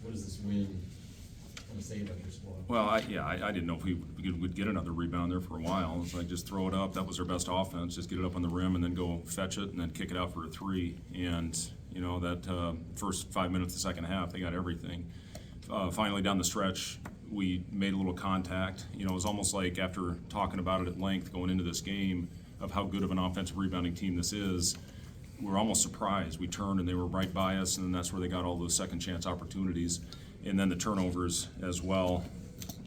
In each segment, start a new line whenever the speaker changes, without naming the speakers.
what does this win want to say about your squad?
Well, I didn't know if we would get another rebound there for a while. It's like, just throw it up. That was their best offense. Just get it up on the rim and then go fetch it and then kick it out for a three. And, you know, that first 5 minutes of the second half, they got everything. Finally, down the stretch, we made a little contact. You know, it was almost like, after talking about it at length going into this game of how good of an offensive rebounding team this is, we were almost surprised. We turned and they were right by us, and then that's where they got all those second chance opportunities. And then the turnovers as well.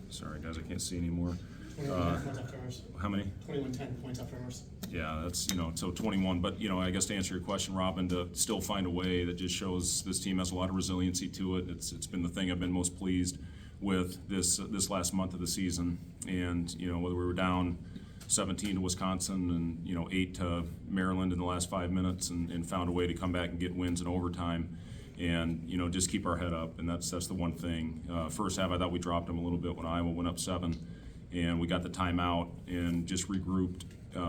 Sorry guys, I can't see anymore.
21 points after ours.
How many?
21-10 points after ours.
Yeah, that's, you know, so 21. But, you know, I guess to answer your question, Robin, to still find a way that just shows this team has a lot of resiliency to it. It's been the thing I've been most pleased with this last month of the season. And, you know, whether we were down 17 to Wisconsin and, you know, 8 to Maryland in the last 5 minutes, and found a way to come back and get wins in overtime. And, you know, just keep our head up, and that's the one thing. First half, I thought we dropped them a little bit when Iowa went up 7, and we got the timeout and just regrouped,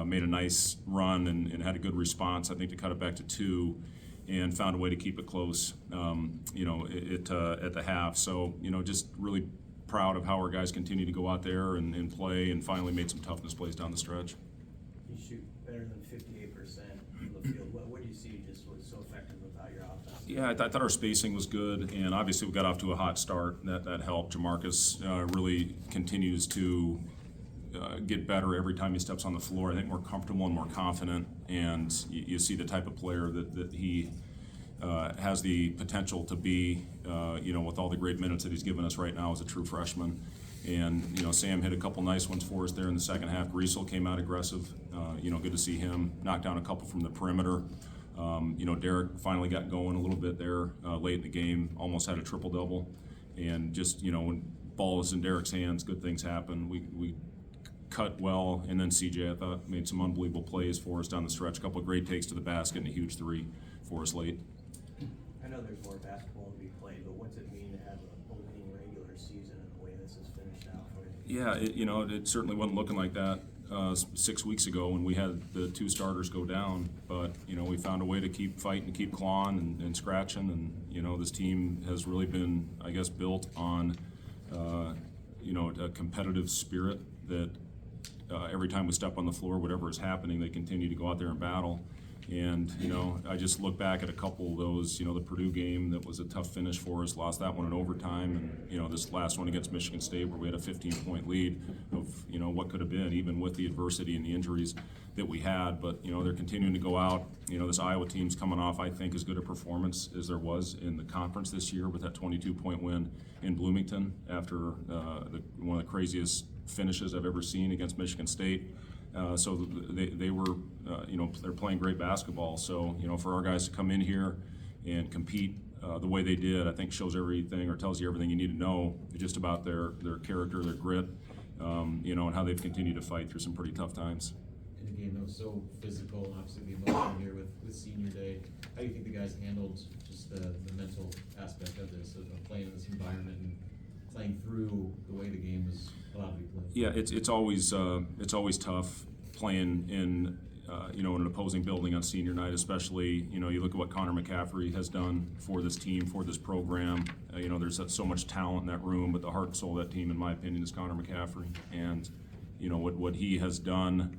made a nice run and had a good response, I think, to cut it back to 2, and found a way to keep it close, you know, at the half. So, you know, just really proud of how our guys continue to go out there and play, and finally made some toughness plays down the stretch.
You shoot better than 58% from the field. What do you see just was so effective without your offense?
Yeah, I thought our spacing was good, and obviously we got off to a hot start. That helped. Jamarcus really continues to get better every time he steps on the floor. I think more comfortable and more confident, and you see the type of player that he has the potential to be, you know, with all the great minutes that he's given us right now as a true freshman. And, you know, Sam hit a couple nice ones for us there in the second half. Griesel came out aggressive. You know, good to see him knock down a couple from the perimeter. You know, Derek finally got going a little bit there late in the game, almost had a triple-double. And just, you know, when ball is in Derek's hands, good things happen. We cut well, and then CJ, I thought, made some unbelievable plays for us down the stretch. A couple of great takes to the basket and a huge 3 for us late.
I know there's more basketball to be played, but what's it mean to have a winning regular season and the way this is finished out for you?
Yeah, you know, it certainly wasn't looking like that 6 weeks ago when we had the 2 starters go down. But, you know, we found a way to keep fighting, keep clawing and scratching. And, you know, this team has really been, I guess, built on, you know, a competitive spirit that every time we step on the floor, whatever is happening, they continue to go out there and battle. And, you know, I just look back at a couple of those, you know, the Purdue game that was a tough finish for us, lost that one in overtime, and, you know, this last one against Michigan State where we had a 15-point lead of, you know, what could have been, even with the adversity and the injuries that we had. But, you know, they're continuing to go out. You know, this Iowa team's coming off, I think, as good a performance as there was in the conference this year with that 22-point win in Bloomington after one of the craziest finishes I've ever seen against Michigan State. So they were, you know, they're playing great basketball. So, you know, for our guys to come in here and compete the way they did, I think shows everything, or tells you everything you need to know just about their character, their grit, you know, and how they've continued to fight through some pretty tough times.
In a game that was so physical, and obviously the emotion here with senior day, how do you think the guys handled just the mental aspect of this, of playing in this environment and playing through the way the game was allowed to be played?
Yeah, it's always tough playing in you know, an opposing building on senior night, especially. You know, you look at what Conor McCaffrey has done for this team, for this program. You know, there's so much talent in that room, but the heart and soul of that team, in my opinion, is Conor McCaffrey. And, you know, what he has done,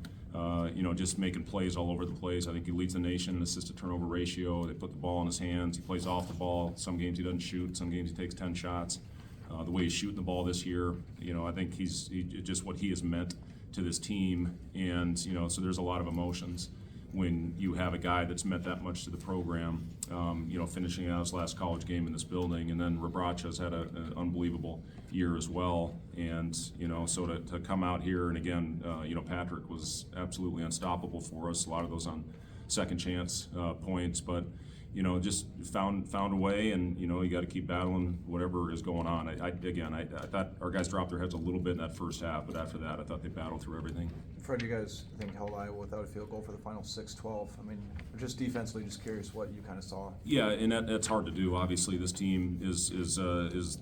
you know, just making plays all over the place. I think he leads the nation in assist-to-turnover ratio. They put the ball in his hands. He plays off the ball. Some games he doesn't shoot. Some games he takes 10 shots. The way he's shooting the ball this year, you know, I think he's just what he has meant to this team. And, you know, so there's a lot of emotions when you have a guy that's meant that much to the program, you know, finishing out his last college game in this building. And then Rebracha's had an unbelievable year as well. And, you know, so to come out here, and again, you know, Patrick was absolutely unstoppable for us, a lot of those on second chance points. But, you know, just found a way, and, you know, you got to keep battling whatever is going on. I thought our guys dropped their heads a little bit in that first half, but after that, I thought they battled through everything.
Fred, you guys, I think, held Iowa without a field goal for the final 6-12. I mean, just defensively, just curious what you kind of saw.
Yeah, and that's hard to do. Obviously, this team is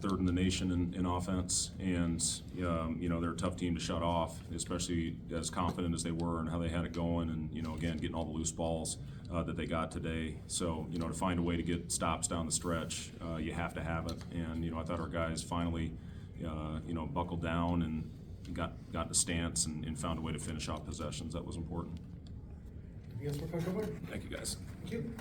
third in the nation in offense, and you know, they're a tough team to shut off, especially as confident as they were and how they had it going, and, you know, again, getting all the loose balls that they got today. So, you know, to find a way to get stops down the stretch, you have to have it. And, you know, I thought our guys finally, you know, buckled down and got in a stance and found a way to finish off possessions. That was important.
Anything else for Coach Hoiberg?
Thank you, guys.
Thank you.